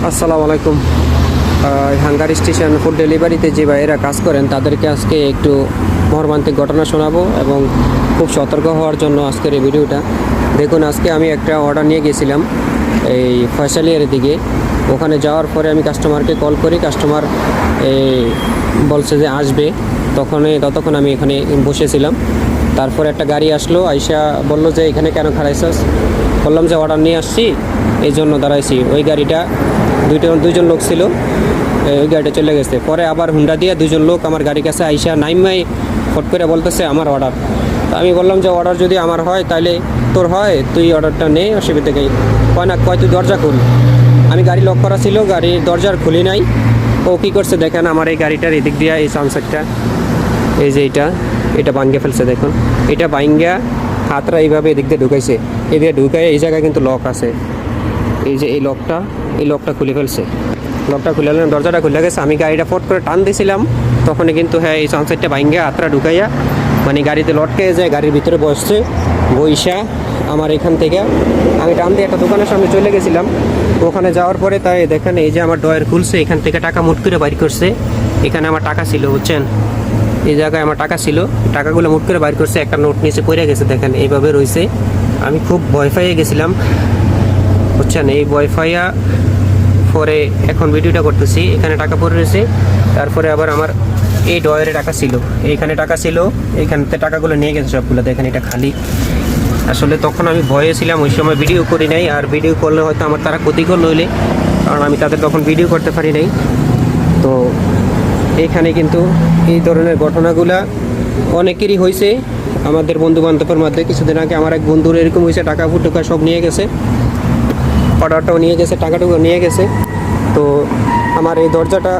আসসালামু আলাইকুম। Hunger station food ডেলিভারিতে যে ভাইয়েরা কাজ করেন তাদেরকে আজকে একটু মর্মান্তিক ঘটনা শোনাবো এবং খুব সতর্ক হওয়ার জন্য আজকের এই ভিডিওটা। দেখুন, আজকে আমি একটা অর্ডার নিয়ে গেছিলাম এই ফয়সালিয়ার দিকে। ওখানে যাওয়ার পরে আমি কাস্টমারকে কল করি, কাস্টমার বলছে যে আসবে। ততক্ষণ আমি এখানে বসেছিলাম। তারপর একটা গাড়ি আসলো, আইসা বললো যে এখানে কেন খাড়াইছাস? বললাম যে অর্ডার নিয়ে আসছি, এই জন্য দাঁড়াইছি। ওই গাড়িটা দুইজন লোক ছিল, ওই গাড়িটা চলে গেছে। পরে আবার হুন্ডা দিয়ে দুজন লোক আমার গাড়ির কাছে আইসা নাইমাই ফট করে বলতেছে আমার অর্ডার। আমি বললাম যে অর্ডার যদি আমার হয় তাহলে তোর হয়, তুই অর্ডারটা নে, অসুবিধা নেই। কয় তুই দরজা খুল। আমি গাড়ি লক করা ছিল, গাড়ির দরজার খুলি নাই। ও কী করছে দেখেন, আমার এই গাড়িটার এদিক দিয়ে এই সানসেটটা, এই যে এটা ভাঙ্গে ফেলছে। দেখুন, এটা ভাঙ্গা হাতরা এইভাবে এদিক দিয়ে ঢুকাইছে। এদিকে ঢুকাই এই জায়গায় কিন্তু লক আছে, এই যে এই লকটা খুলে ফেলছে। লকটা খুলে দরজাটা খুলে গেছে। আমি গাড়িটা ফট করে টান দিয়েছিলাম, তখনই কিন্তু হ্যাঁ এই সানসেটটা ভাঙ্গা হাতরা ঢুকাইয়া মানে গাড়িতে লটকে যায়, গাড়ির ভিতরে বসছে। বইসা আমার এখান থেকে আমি টান দিয়ে একটা দোকানের সামনে চলে গেছিলাম। ওখানে যাওয়ার পরে তাই দেখেন এই যে আমার ড্রয়ার খুলছে, এখান থেকে টাকা মুট করে বাইর করছে। এখানে আমার টাকা ছিল, বুঝছেন, এই জায়গায় আমার টাকা ছিল, টাকাগুলো মুট করে বাইর করছে। একটা নোট নিচে পড়ে গেছে, দেখেন এইভাবে রয়েছে। আমি খুব ভয় পেয়ে গেছিলাম, বুঝছেন। এই ভয় পাইয়া পরে এখন ভিডিওটা করতেছি। এখানে টাকা পড়ে রয়েছে। তারপরে আবার আমার এই ড্রয়ারে টাকা ছিল, এইখানে টাকা ছিল, এইখানতে টাকাগুলো নিয়ে গেছে সবগুলো। দেখেন এটা খালি। আসলে তখন আমি ভয়ে ছিলাম, ওই সময় ভিডিও করি নাই। আর ভিডিও করলে হয়তো আমার তারা ক্ষতিকর নইলে, কারণ আমি তাদের তখন ভিডিও করতে পারি নাই। তো এখানে কিন্তু এই ধরনের ঘটনাগুলা অনেকেরই হয়েছে আমাদের বন্ধু বান্ধবের মধ্যে। কিছুদিন আগে আমার এক বন্ধুর এরকম হয়েছে, টাকা ফুটুকা সব নিয়ে গেছে, অর্ডারটাও নিয়ে গেছে, টাকাটুকু নিয়ে গেছে। তো আমার এই দরজাটা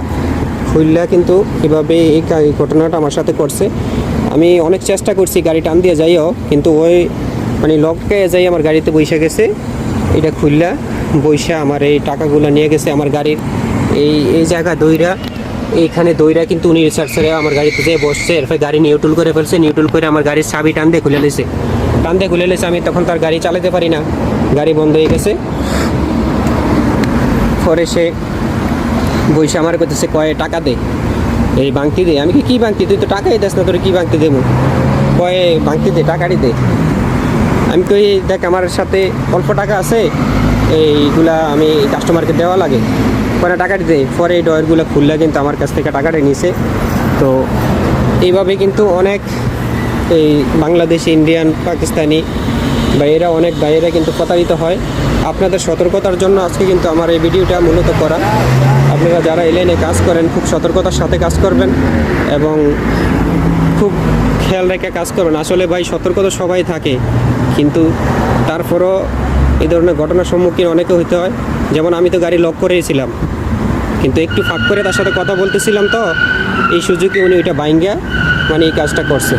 খুললা কিন্তু এভাবে এই ঘটনাটা আমার সাথে করছে। আমি অনেক চেষ্টা করছি গাড়ি টান দিয়ে যাইও, কিন্তু ওই মানে লককে যাই আমার গাড়িতে বসে গেছে। এটা খুললা বইসা আমার এই টাকাগুলো নিয়ে গেছে। আমার গাড়ির এই জায়গা এইখানে দইরা কিন্তু উনি রিসার্চ করে আমার গাড়িতে যেয়ে বসছে। এরপরে গাড়ি নিউট্রাল করে ফেলছে, নিউট্রাল করে আমার গাড়ির চাবি টান দিয়ে খুলে লেছে। আমি তখন তার গাড়ি চালাতে পারি না, গাড়ি বন্ধ হয়ে গেছে। পরে সে বইসা আমার করতেছে, কয়ে টাকা দে, এই বাংতি দে। আমি কি বাংতি, তুই তো টাকাই দেস না, তোর কি বাংতি দেবো? কয়ে বাংতি দে, টাকাটি দে। আমি কই দেখ আমার সাথে অল্প টাকা আছে, এইগুলা আমি কাস্টমারকে দেওয়া লাগে, পরে টাকাটি দেয়। পরে এই ডয়ারগুলো খুললে কিন্তু আমার কাছ থেকে টাকাটা নিছে। তো এইভাবে কিন্তু অনেক এই বাংলাদেশি, ইন্ডিয়ান, পাকিস্তানি অনেক ভাইয়েরা কিন্তু প্রতারিত হয়। আপনাদের সতর্কতার জন্য আজকে কিন্তু আমার এই ভিডিওটা মূলত করা। আপনারা যারা এই লাইনে কাজ করেন খুব সতর্কতার সাথে কাজ করবেন এবং খুব খেয়াল রেখে কাজ করবেন। আসলে ভাই সতর্কতা সবাই থাকে, কিন্তু তারপরও এই ধরনের ঘটনার সম্মুখীন অনেকে হতে হয়। যেমন আমি তো গাড়ি লক করেছিলাম, কিন্তু একটু ফাঁক করে তার সাথে কথা বলতেছিলাম, তো এই সুযোগে উনি ওইটা বাইঙ্গা মানে এই কাজটা করছে।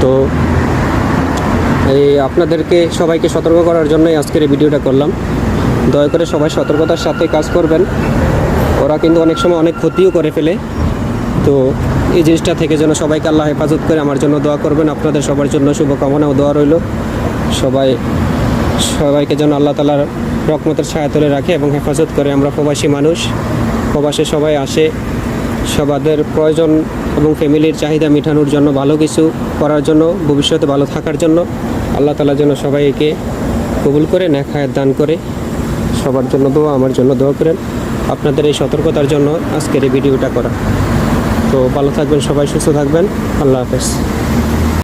তো এই আপনাদেরকে সবাইকে সতর্ক করার জন্যই আজকের এই ভিডিওটা করলাম। দয়া করে সবাই সতর্কতার সাথে কাজ করবেন। ওরা কিন্তু অনেক সময় অনেক ক্ষতিও করে ফেলে। তো এই জিনিসটা থেকে যেন সবাইকে আল্লাহ হেফাজত করে আমার জন্য দোয়া করবেন। আপনাদের সবার জন্য শুভকামনা ও দোয়া রইল। সবাইকে যেন আল্লাহ তাআলার রহমতের ছায়া তলে রাখে এবং হেফাজত করে। আমরা প্রবাসী মানুষ, প্রবাসে সবাই আসে সবাদের প্রয়োজন এবং ফ্যামিলির চাহিদা মেটানোর জন্য, ভালো কিছু করার জন্য, ভবিষ্যতে ভালো থাকার জন্য। আল্লাহ তাআলা যেন সবাইকে কবুল করে, নেক হায়াত দান করে। সবার জন্য দোয়া, আমার জন্য দোয়া করেন। আপনাদের এই সতর্কতার জন্য আজকের এই ভিডিওটা করা। তো ভালো থাকবেন সবাই, সুস্থ থাকবেন। আল্লাহ হাফেজ।